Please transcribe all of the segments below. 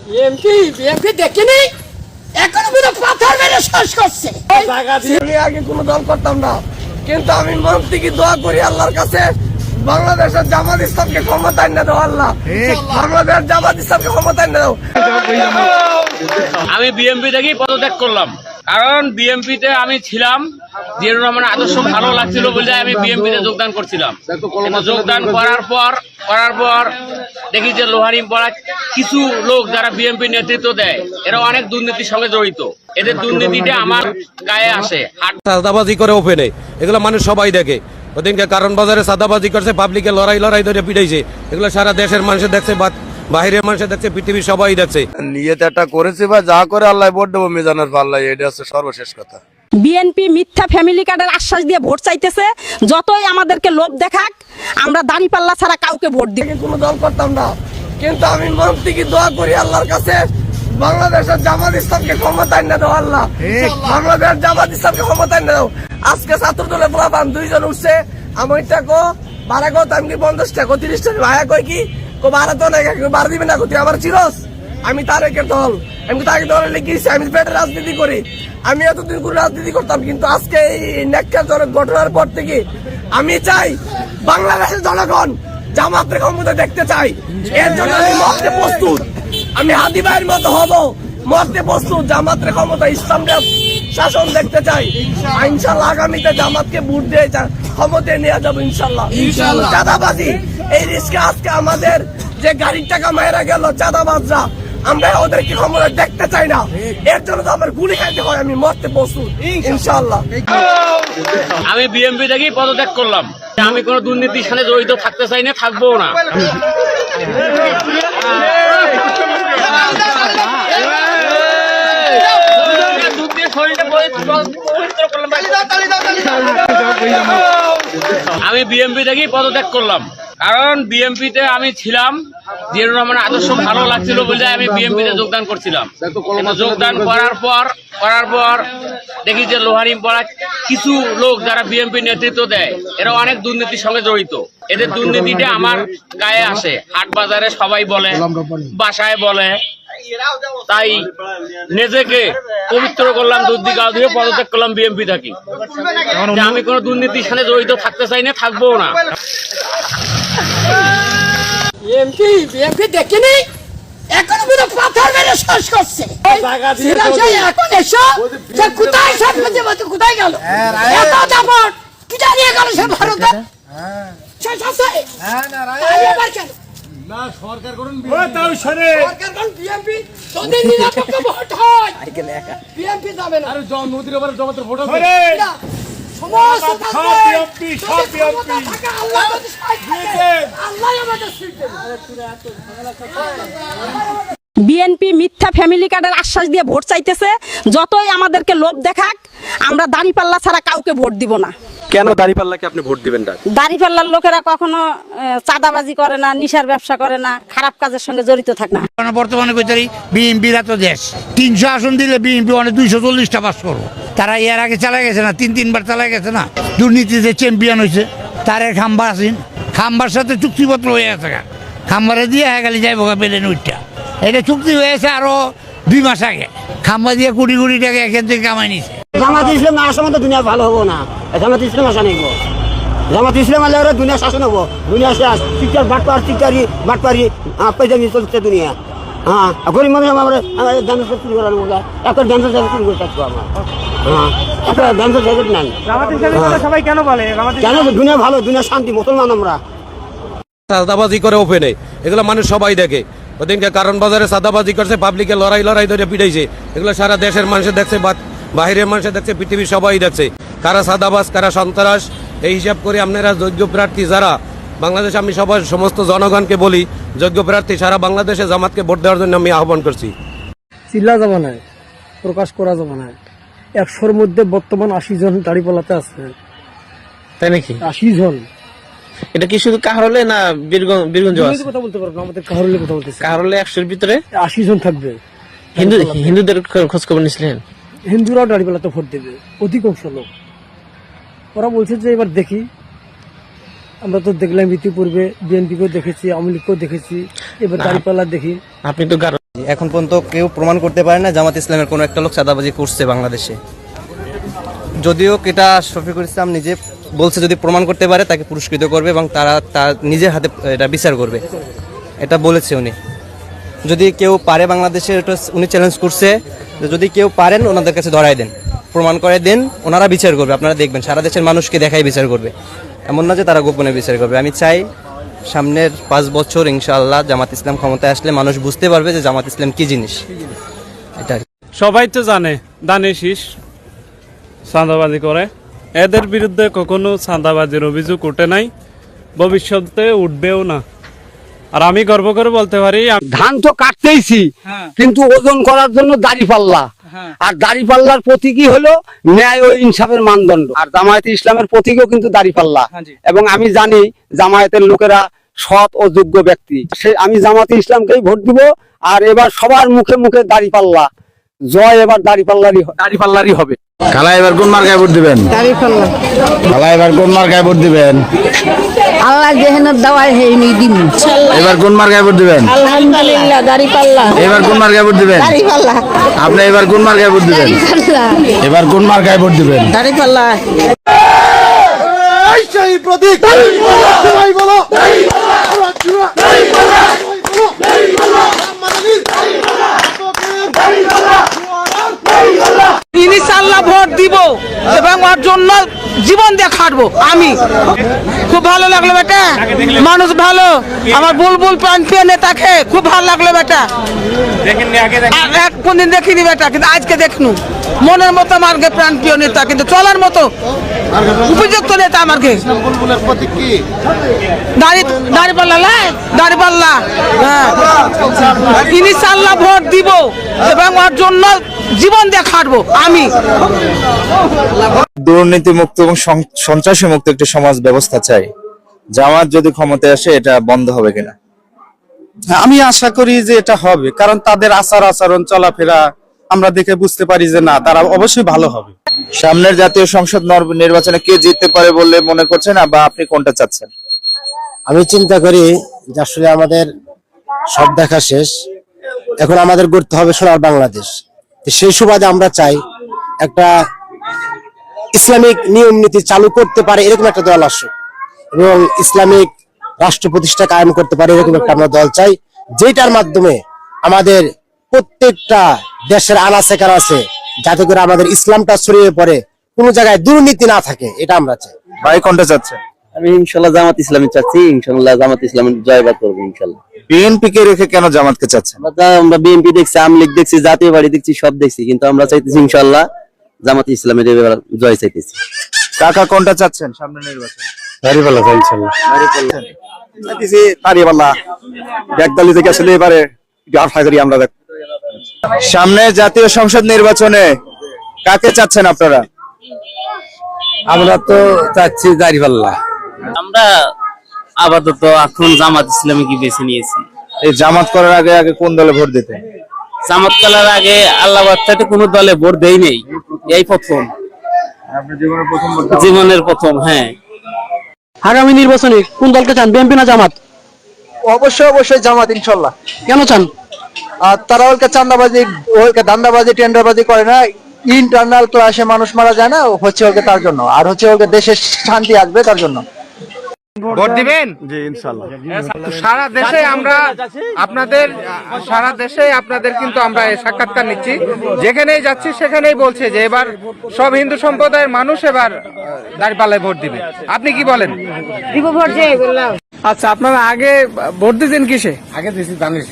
BMP দেখিনি এখনো পুরো পাথর মেরে শেষ করছে। আগে কোনো দল করতাম না, কিন্তু আমি মন থেকে দোয়া করি আল্লাহর কাছে বাংলাদেশের জামাত ইসলামকে ক্ষমতায় এনে দাও। আল্লাহ বাংলাদেশ জামাত ইসলামকে ক্ষমতায় এনে দাও। আমি বিএমপি থেকেই পদত্যাগ করলাম, কারণ বিএমপিতে আমি ছিলাম, জিয়াউর রহমানের আদর্শ ভালো লাগছিল বলে আমি বিএমপিতে যোগদান করছিলাম। যোগদান করার পর দেখি যে লোহারি পড়া কিছু লোক যারা বিএমপি নেতৃত্ব দেয় এরা অনেক দুর্নীতির সঙ্গে জড়িত। এদের দুর্নীতিটা আমার গায়ে আসে। সাদাবাজি করে ওপেনে এগুলো মানুষ সবাই দেখে। ওদিনকে কারণ বাজারে সাদাবাজি করছে, পাবলিকে লড়াই ধরে পিটাইছে। এগুলো সারা দেশের মানুষে দেখছে, বাহিরের মানুষে দেখছে, পৃথিবীর সবাই দেখছে। নিয়ত একটা করেছে বা যা করে আল্লাহ ভোট দেবো মিজানের পাল্লাই, এটা হচ্ছে সর্বশেষ কথা। বিএনপি মিথ্যা ফ্যামিলি কার্ডের আশ্বাস দিয়ে ভোট চাইতেছে। যতই আমাদেরকে লোভ দেখাক, আমরা দাঁড়িপাল্লা ছাড়া কাউকে ভোট দিব। কোনো দল করতাম না, কিন্তু আমি মন থেকে দোয়া করি আল্লাহর কাছে বাংলাদেশের জামাত ইসলামকে ক্ষমতায় এনে দাও। আল্লাহ বাংলাদেশ জামাত ইসলামকে ক্ষমতায় এনে দাও। আজকে ছাত্র দলের পোলাপান দুইজন উঠছে, আমি টাকো ভাড়া কো আমি কি 50 টাকা 30 টাকা ভাড়া কই কি ভাড়া তো নাই, ভাড়া দিবে না তুই আমার চিরস। আমি তারেকের দল, আমি তাকে দলে লিখেছি, আমি পেটের রাজনীতি করি। আমি এতদিন করে রাজনীতি করতাম, কিন্তু আজকে এই ন্যাক্কারজনক ঘটনার পর থেকে আমি চাই বাংলাদেশের জনগণ জামাতের ক্ষমতা দেখতে চাই। এর জন্য আমি মরতে প্রস্তুত, আমি হাদি ভাইয়ের মতো হব, মরতে প্রস্তুত। জামাতের ক্ষমতা ইসলামের শাসন দেখতে চাই। ইনশাল্লাহ আগামীতে জামাতকে ভোট দিয়ে ক্ষমতায় নিয়ে যাবো ইনশাল্লাহ। চাঁদাবাজি এই রিস্কে আজকে আমাদের যে গাড়ির টাকা মায়েরা গেল চাঁদাবাজরা, আমরা ওদেরকে ক্ষমতা দেখতে চাই না। এর জন্য তো আমার গুলি খাইতে হয়, আমি মরতে প্রস্তুত ইনশাল্লাহ। আমি বিএমপি থেকেই পদত্যাগ করলাম। আমি কোনো দুর্নীতির সাথে জড়িত থাকতে চাই না, থাকবো না। আমি বিএমপি থেকেই পদত্যাগ করলাম, কারণ বিএমপিতে আমি ছিলাম, জিয়াউর রহমানের আদর্শ ভালো লাগছিল বলে আমি বিএমপিতে যোগদান করছিলাম। যোগদান করার পর দেখি যে লোহারি পড়া কিছু লোক যারা বিএমপি নেতৃত্ব দেয় এরা অনেক দুর্নীতির সঙ্গে জড়িত। এদের দুর্নীতিটা আমার গায়ে আসে। হাট বাজারে সবাই বলে, বাসায় বলে, তাই নিজেকে পবিত্র করলাম, দুধ দিয়ে গা ধুয়ে পদত্যাগ করলাম বিএমপি থাকি। আমি কোনো দুর্নীতির সাথে জড়িত থাকতে চাই না, থাকবো না। বিএমপি দেখিনি এখনো পুরো পাথর মেরে শেষ করছে। এখন এসো যে কোথায় সব কোথায় গেল এত দাপট কি জানিয়ে গেল সে ভারতে শেষ আছে না সরকার করুন বিএমপি যদি নিরপেক্ষ ভোট হয় বিএমপি যাবে না। আরে নদীর ওপরে জমাতে ভোট হবে সমস্ত সব বিএমপি আল্লাহ আমাদের সিট দেবে। বিএনপি মিথ্যা ফ্যামিলি কার্ডের আশ্বাস দিয়ে ভোট চাইতেছে। যতই আমাদেরকে লোভ দেখাক, আমরা দাঁড়িপাল্লা ছাড়া কাউকে ভোট দিব না। কেন দাঁড়িপাল্লাকে আপনি ভোট দিবেন না? দাঁড়িপাল্লার লোকেরা কখনো চাঁদাবাজি করে না, নিশার ব্যবসা করে না, খারাপ কাজের সঙ্গে জড়িত থাকে না। বর্তমানে বিএনপির এত দেশ 300 আসন দিলে বিএনপি অনেক 240টা পাস করবো। তারা এর আগে চালাই গেছে না, তিনবার চালাই গেছে না, দুর্নীতিতে চ্যাম্পিয়ন হয়েছে। তারের খাম্বা আছেন, খাম্বার সাথে চুক্তিপত্র হয়ে আছে, খাম্বারে দিয়ে হয়ে গেলে যাইব পেলেন ওইটা। এটা চুক্তি হয়েছে আরো 2 মাস আগে, খাম্বা দিয়ে কোটি কোটি টাকা এখান থেকে কামাই নিছে। জামাত ইসলাম আসার মতো দুনিয়া ভালো হবো না। জামাত ইসলাম আসা নেই, জামাত ইসলাম আলে ওরা দুনিয়া শাসন হবো। দুনিয়া শেষ, শিক্ষার বাটপারি পয়সা নিয়ে চলছে দুনিয়া। হ্যাঁ গরিব মানুষ আমরা ডান্সার চুরি করার মতো একটা ডান্সার চুরি করে থাকবো আমার। হ্যাঁ একটা ডান্সার জ্যাকেট নেন। সবাই কেন বলে কেন? দুনিয়া ভালো, দুনিয়া শান্তি, মুসলমান আমরা। সাদাবাজি করে ওপেনে এগুলো মানুষ সবাই দেখে। ওদিনকে কারণ বাজারে সাদাবাজি করছে, পাবলিকে লড়াই ধরে পিটাইছে। এগুলো সারা দেশের মানুষে দেখছে, বাহিরের মানুষে দেখছে, পৃথিবীর সবাই দেখছে। কারা সাদাবাজ, কারা সন্ত্রাস, এই হিসাব করে আপনারা যোগ্য প্রার্থী যারা বাংলাদেশে, আমি সমস্ত জনগণকে বলি, যোগ্য প্রার্থী সারা বাংলাদেশে জামাতকে ভোট দেওয়ার জন্য আমি আহ্বান করছি। চিল্লা যাবে না, প্রকাশ করা যাবে না। 100-র মধ্যে বর্তমান 80 জন দাঁড়িপাল্লাতে আছে। তাই নাকি? 80 জন। এটা কি শুধু কাহরলে না বীরগঞ্জ কথা বলতে পারবো না, আমাদের কাহরলে কথা বলতেছি। কাহরলে 100-র ভিতরে 80 জন থাকবে। হিন্দুদের খোঁজ খবর নিছিলেন? হিন্দুরাও দাঁড়িপাল্লাতে ভোট দেবে, অধিকাংশ লোক। ওরা বলছে যে এবার দেখি, আমরা তো দেখলাম ইতিপূর্বে বিএনপিকেও দেখেছি, আওয়ামী লীগকেও দেখেছি, এবার দাঁড়িপাল্লা দেখি। আপনি তো এখন পর্যন্ত কেউ প্রমাণ করতে পারে না জামাত ইসলামের কোনো একটা লোক চাঁদাবাজি করছে বাংলাদেশে। যদিও এটা শফিকুল ইসলাম নিজে বলছে যদি প্রমাণ করতে পারে তাকে পুরস্কৃত করবে এবং তারা তার নিজের হাতে এটা বিচার করবে, এটা বলেছে উনি। যদি কেউ পারে বাংলাদেশে, এটা উনি চ্যালেঞ্জ করছে যে যদি কেউ পারেন ওনাদের কাছে ধরাই দেন, প্রমাণ করে দেন, ওনারা বিচার করবে। আপনারা দেখবেন সারা দেশের মানুষকে দেখাই বিচার করবে, এমন না যে তারা গোপনে বিচার করবে। আমি চাই সামনের 5 বছর ইনশাআল্লাহ জামাত ইসলাম ক্ষমতায় আসলে মানুষ বুঝতে পারবে যে জামাত ইসলাম কি জিনিস। এটা সবাই তো জানে দানেশিস চাঁদাবাজি করে, এদের বিরুদ্ধে কখনো চাঁদাবাজির অভিযোগ ওঠে নাই, ভবিষ্যতে উঠবেও না। আর আমি গর্ব করে বলতে পারি ধান তো কাটতেইছি, কিন্তু ওজন করার জন্য দাড়িপাল্লা, আর দাড়িপাল্লার প্রতীকই হলো ন্যায় ও ইনসাফের মানদণ্ড। আর জামায়াতে ইসলামের প্রতীকও কিন্তু দাড়িপাল্লা, এবং আমি জানি জামায়াতের লোকেরা সৎ ও যোগ্য ব্যক্তি। আমি জামায়াতে ইসলামকেই ভোট দিব। আর এবার সবার মুখে মুখে দাড়িপাল্লা জয়, এবার দাড়িপাল্লারই হবে। খালা এবার কোন মার্কায় ভোট দিবেন? দাড়িপাল্লা। খালা এবার কোন মার্কায় ভোট দিবেন? আল্লাহ যেহেন দাওয়াই হেইনি দিন। এবার কোন মার্কায় ভোট দিবেন? আলহামদুলিল্লাহ দাড়িপাল্লা। এবার কোন মার্কায় ভোট দিবেন? দাড়িপাল্লা। আপনি এবার কোন মার্কায় ভোট দিবেন? এবার কোন মার্কায় ভোট দিবেন? দাড়িপাল্লা। ইনশাআল্লাহ ভোট দিব এবং ওর জন্য জীবন দিয়ে খাটবো। আমি খুব ভালো লাগলো বেটা, মানুষ ভালো, আমার বুলবুল প্রান্তীয় নেতাকে খুব ভালো লাগলো বেটা। এক কোনদিন দেখিনি বেটা, কিন্তু আজকে দেখনু মনের মতো আমার প্রান্তীয় নেতা, কিন্তু চলার মতো উপযুক্ত নেতা আমার দাড়িপাল্লা দাড়িপাল্লা। ইনশাআল্লাহ ভোট দিব এবং ওর জন্য জীবন দিয়ে খাটবো। আমি দুর্নীতি মুক্ত এবং সন্ত্রাসী মুক্ত একটি সমাজ ব্যবস্থা চাই। জামাত যদি ক্ষমতায় আসে এটা বন্ধ হবে কিনা? আমি আশা করি যে এটা হবে, কারণ তাদের আচার আচরণ চলাফেরা আমরা দেখে বুঝতে পারি যে না, তারা অবশ্যই ভালো হবে। সামনের জাতীয় সংসদ নির্বাচনে কে জিততে পারে বলে মনে করছেন, বা আপনি কোনটা চাচ্ছেন? আমি চিন্তা করি যে আসলে আমাদের সব দেখা শেষ, এখন আমাদের গড়তে হবে সোনার বাংলাদেশ। সেই সুবাদে আমরা চাই একটা ইসলামিক নিয়ম নীতি চালু করতে পারে এরকম একটা দল আসুক, এবং ইসলামিক রাষ্ট্র প্রতিষ্ঠা কায়েম করতে পারে এরকম একটা আমরা দল চাই, যেটার মাধ্যমে আমাদের প্রত্যেকটা দেশের আনাচে কানাচে যাতে করে আমাদের ইসলামটা ছড়িয়ে পড়ে, কোনো জায়গায় দুর্নীতি না থাকে, এটা আমরা চাই। ভাই কোনটা চাচ্ছেন? আমি ইনশাআল্লাহ জামাত ইসলামী চাচ্ছি, ইনশাআল্লাহ জামাত ইসলাম জয়বাদ করবো ইনশাআল্লাহ। বিএনপি কে রেখে কেন জামাতকে চাচ্ছেন? আমরা বিএনপি দেখছি, আওয়ামী লীগ দেখছি, জাতীয় পার্টি দেখছি, সব দেখছি, কিন্তু আমরা চাইতেছি ইনশাআল্লাহ জামাত ইসলামের জয় চাইতেছি। কাকা কোনটা চাচ্ছেন সামনে নির্বাচন? দাড়িপাল্লা চাই ইনশাআল্লাহ। দাড়িপাল্লা একদলই থেকে আসলে এবারে আশা করি আমরা সামনে জাতীয় সংসদ নির্বাচনে কাকে চাচ্ছেন আপনারা? আমরা তো চাচ্ছি দাড়িপাল্লা। আমরা আপাতত এখন জামাত ইসলামী কি বেছে নিয়েছি। এই জামাত করার আগে আগে কোন দলে ভোট দিতেন? জামাত করার আগে আল্লাহ বাচ্চাতে কোনো দলে ভোট দেই নেই, এই প্রথম, জীবনের প্রথম। হ্যাঁ, আগামী নির্বাচনে কোন দলকে চান, বিএনপি না জামাত? অবশ্যই জামাত ইনশাআল্লাহ। কেন চান? আর তারা ওকে চাঁদাবাজি, ওকে ধান্দাবাজি, টেন্ডারবাজি করে না। ইন্টারনাল ক্লাসে মানুষ মারা যায় না, হচ্ছে ওকে তার জন্য, আর হচ্ছে ওকে দেশের শান্তি আসবে তার জন্য। ভোট দিবেন? জি ইনশাআল্লাহ। সারা দেশে আমরা আপনাদের কিন্তু আমরা সাক্ষাৎকার নিচ্ছি, যেখানেই যাচ্ছি সেখানেই বলছে যে এবার সব হিন্দু সম্প্রদায়ের মানুষ এবার দাঁড়িপাল্লায় ভোট দিবে। আপনি কি বলেন? আচ্ছা, আপনারা আগে ভোট দিতেন কিসে? আগে দিয়েছি ধানের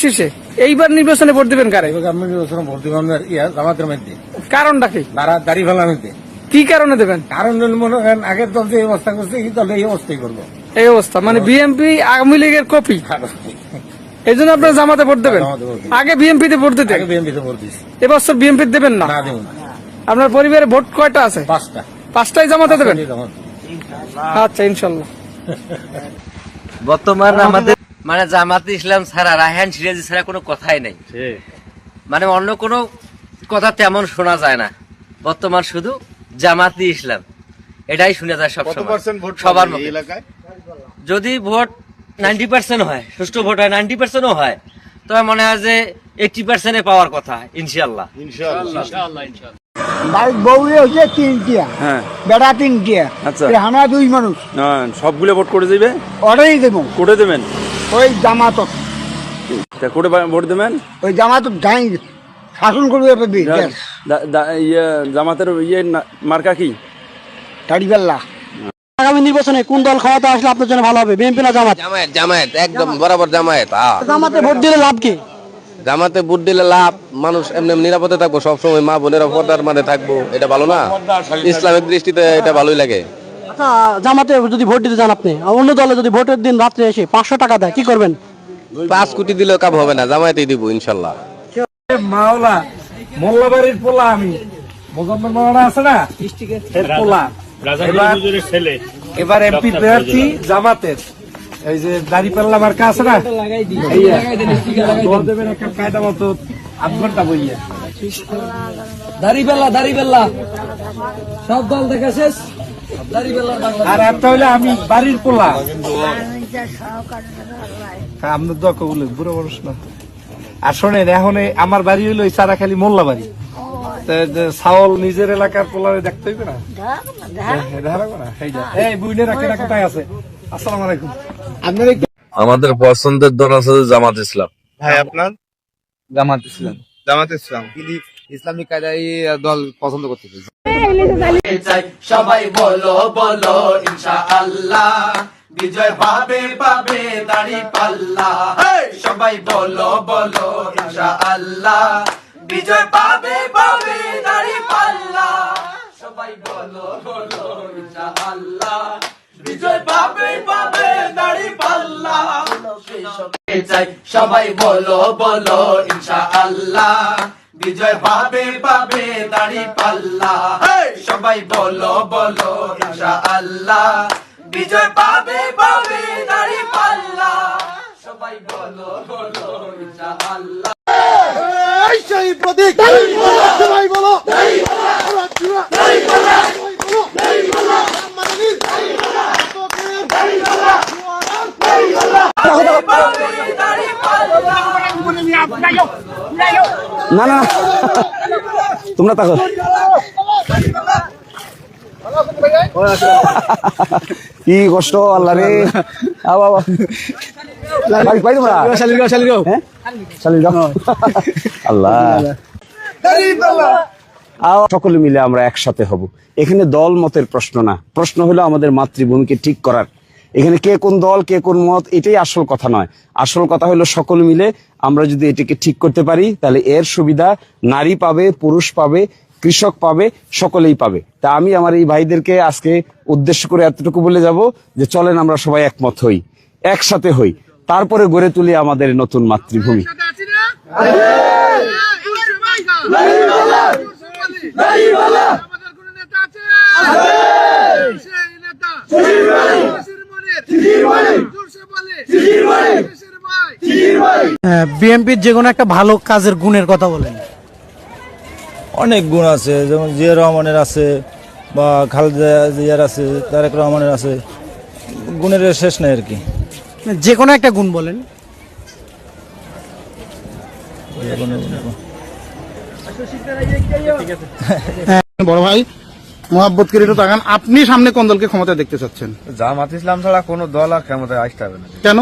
শীষে। এইবার নির্বাচনে ভোট দিবেন কারে? নির্বাচনে ভোট দিবেন জামাতের মধ্যে। কারণটা কি? দাড়িপাল্লার মধ্যে। কি কারণে দেবেন? কারণ মনে করেন আগের দল যে অবস্থা করছে এই দল এই অবস্থাই করবো। এই অবস্থা মানে বিএনপি আওয়ামী লীগের কপি, এই জন্য আপনারা জামাতে ভোট দেবেন। আগে বিএনপি তে ভোট দিতেন, এবছর বিএনপি দেবেন না? আপনার পরিবারে ভোট কয়টা আছে? 5টাই জামাতে দেবেন? আচ্ছা ইনশাল্লাহ। বর্তমান আমাদের মানে জামাতে ইসলাম ছাড়া, রায়হান সিরাজি ছাড়া কোনো কথাই নাই, মানে অন্য কোনো কথা তেমন শোনা যায় না। বর্তমান শুধু জামাতে ইসলাম এটাই শুনে যায় সব সবার মুখে। যদি ভোট 90% হয়, সুষ্ঠু ভোট হয়, 90%ও হয়, তবে মনে হয় যে 80% পাওয়ার কথা ইনশাআল্লাহ। ভাই বউ হচ্ছে তিনটিয়া, বেড়া তিনটিয়া, আমরা 2 মানুষ, সবগুলো ভোট করে দিবে, ওটাই দেবো। করে দেবেন? ওই জামাত, করে ভোট দেবেন? ওই জামাত গাই শাসন করবে। জামাতের মার্কা কি? দাড়িপাল্লা। আগামী নির্বাচনে কোন দল ক্ষমতা আসলে আপনার জন্য ভালো হবে, বিএনপি না জামাত? জামায়াত একদম বরাবর জামায়াত। জামাতে ভোট দিলে লাভ কি? জামাতে ভোট দিলে লাভ, মানুষ এমনি নিরাপদে থাকবো, সবসময় মা বোনেরা পর্দার মানে থাকবো, এটা ভালো না? ইসলামিক দৃষ্টিতে এটা ভালোই লাগে। আচ্ছা, জামাতে যদি ভোট দিতে যান আপনি, অন্য দলে যদি ভোটের দিন রাত্রে এসে 500 টাকা দেয়, কি করবেন? 5 কোটি দিলেও কাম হবে না, জামায়াতেই দিব ইনশাল্লাহ। মাওলা মোল্লাবাড়ির পোলা, আমি মোজাম্মেল মাওলানা আছে না, এর পোলা। এবার এমপি প্রার্থী জামাতের, এই যে দাড়িপাল্লা মার্কা আছে না, দেবেন একটা কায়দা মতো 8 ঘন্টা বইয়া। দাড়িপাল্লা সব দল দেখা শেষ। আর একটা হইলে আমি বাড়ির পোলা, আপনার দোয়া কবুল, বুড়ো মানুষ না। আর শোনেন, এখন আমার বাড়ি হইলো ওই চারাখালি মোল্লা বাড়ি, চাউল নিজের এলাকার পোলারে দেখতে হইবে না, এই বুইনের একটা কোথায় আছে। আসসালামু আলাইকুম। আমাদের পছন্দের দল আছে জামাত ইসলাম। ভাই আপনার? জামাত ইসলাম। জামাত ইসলাম ইসলামিক কায়দায় দল পছন্দ করতে সবাই বলো বলো ইনশাআল্লাহ, বিজয় পাবে পাবে দাড়িপাল্লা। সবাই বলো বলো ইনশাআল্লাহ, বিজয় পাবে পাবে দাড়িপাল্লা। সবাই বলো বলো ইনশাআল্লাহ, বিজয় পাবে পাবে দাড়িপাল্লা। সবাই বলো বলো ইনশাআল্লাহ, বিজয় পাবে পাবে দাড়িপাল্লা। সবাই বলো বলো ইনশাআল্লাহ, বিজয় পাবে পাবে দাড়িপাল্লা। সবাই বলো বলো ইনশাআল্লাহ। সেই প্রতীক সবাই বলো না না তোমরা থাকো, কি কষ্ট আল্লাহ রে। সকলে মিলে আমরা একসাথে হব। এখানে দল মতের প্রশ্ন না, প্রশ্ন হলো আমাদের মাতৃভূমিকে ঠিক করার। এখানে কে কোন দল কে কোন মত এটাই আসল কথা নয়, আসল কথা হলো সকলে মিলে আমরা যদি এটাকে ঠিক করতে পারি, তাহলে এর সুবিধা নারী পাবে, পুরুষ পাবে, কৃষক পাবে, সকলেই পাবে। তা আমি আমার এই ভাইদেরকে আজকে উদ্দেশ্য করে এতটুকু বলে যাব যে চলেন আমরা সবাই একমত হই, একসাথে হই, তারপরে গড়ে তুলি আমাদের নতুন মাতৃভূমি। বিএনপির যে কোনো একটা ভালো কাজের গুণের কথা বলেন। অনেক গুণ আছে, যেমন জিয়া রহমানের আছে, বা খালেদা জিয়ার আছে, তারেক রহমানের আছে, গুণের শেষ নাই আর কি। যে কোনো একটা গুণ বলেন। বড় ভাই মোহাব্বত করে একটু তাকান, আপনি সামনে কোন দলকে ক্ষমতা দেখতে চাচ্ছেন? জামাত ইসলাম ছাড়া কোনো দল আর ক্ষমতায় আসতে হবে না। কেন?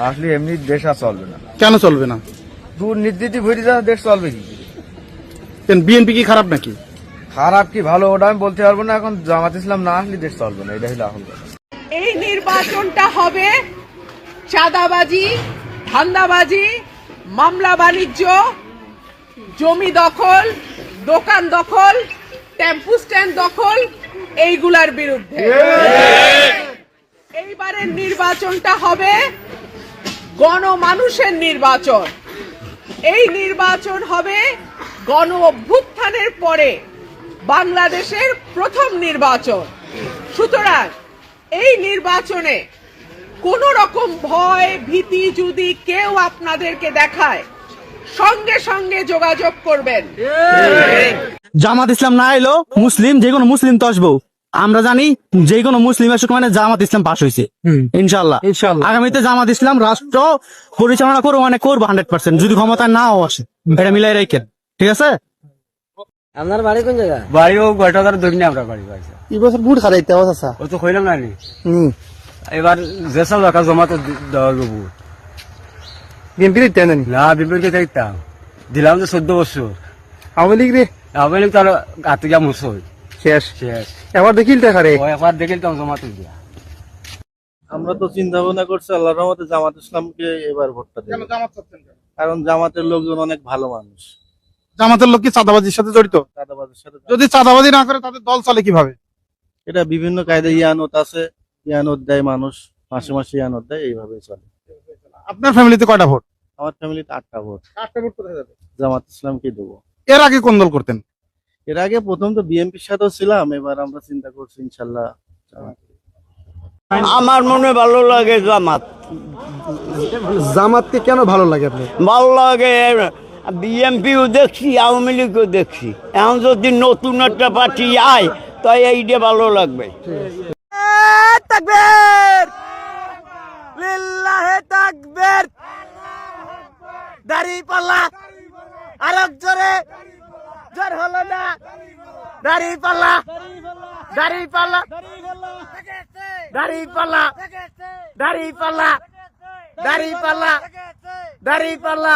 আসলে এমনি দেশ আর চলবে না। কেন চলবে না? দুর্নীতি ভরে যাওয়া দেশ চলবে কি? বিএনপি কি খারাপ নাকি? খারাপ কি ভালো ওটা আমি বলতে পারবো না, এখন জামাত ইসলাম না আসলে দেশ চলবে না, এটা হলো আসল কথা। এই নির্বাচনটা হবে চাঁদাবাজি, ধান্দাবাজি, মামলা বাণিজ্য, জমি দখল, দোকান দখল, টেম্পু স্ট্যান্ড দখল, এইগুলার বিরুদ্ধে। এইবারের নির্বাচনটা হবে গণমানুষের নির্বাচন। এই নির্বাচন হবে গণ অভ্যুত্থানের পরে বাংলাদেশের প্রথম নির্বাচন। সুতরাং এই নির্বাচনে কোন রকম ভয় ভীতি যদি কেউ আপনাদেরকে দেখায়, সঙ্গে সঙ্গে যোগাযোগ করবেন। জামাত ইসলাম না এলো মুসলিম, যে কোনো মুসলিম তো আসবো। আমরা জানি যে কোনো মুসলিম আসুক মানে জামাত ইসলাম পাশ হয়েছে ইনশাল্লাহ। আগামীতে জামাত ইসলাম রাষ্ট্র পরিচালনা করবো মানে করবো 100%, যদি ক্ষমতায় নাও আসে। এটা মিলাই রাখেন, ঠিক আছে? আপনার বাড়ি কোন জায়গা? বাড়িও গোটাদার দৈন্য আমরা বাড়ি পাইছি। এই বছর বুট খারাইতে আছে। ও তো কইলাম না নি, এবার যেসব রাখা জমা তো দেওয়া যাবো। বিএনপি দিতে না না বিপরীতে দেখতাম, দিলাম তো 14 বছর। আওয়ামী লীগ রে আওয়ামী লীগ তার গাতে যা মুসল শেষ শেষ। এবার দেখিল দেখারে ও একবার দেখিলাম জমা তো দিয়া। আমরা তো চিন্তা ভাবনা করছি আল্লাহর রহমতে জামাত ইসলামকে এবার ভোটটা দেব। কারণ জামাতের লোকজন অনেক ভালো মানুষ। জামাতের লোক কি চাঁদাবাজির সাথে জড়িত? চাঁদাবাজির সাথে যদি চাঁদাবাজি না করে তাদের দল চলে কিভাবে? এটা বিভিন্ন কায়দায় ইয়ানত আছে, ইয়ানত দেয় মানুষ, মাসে মাসে ইয়ানত দেয়, এইভাবে চলে। আপনার ফ্যামিলিতে কয়টা ভোট? আমার ফ্যামিলিতে 8টা ভোট। 8টা ভোট কোথায় যাবে? জামাত ইসলামকে দেবো। এর আগে কোন দল করতেন? এর আগে প্রথম তো বিএনপির সাথেও ছিলাম, এবার আমরা চিন্তা করছি ইনশাল্লাহ জামাত। আমার মনে ভালো লাগে জামাত। জামাতকে কেন ভালো লাগে আপনি? ভালো লাগে, বিএনপিও দেখছি, আওয়ামী লীগও দেখছি। এখন যদি নতুন একটা পার্টি আয় তাই এইটা ভালো লাগবে। তাকবীর লিল্লাহে তাকবীর। দাড়ি পাল্লা আরব জোরে জোর হলো না। দাড়ি পাল্লা দাড়ি পাল্লা দাড়ি পাল্লা দাড়ি পাল্লা দাড়ি পাল্লা দাড়ি পাল্লা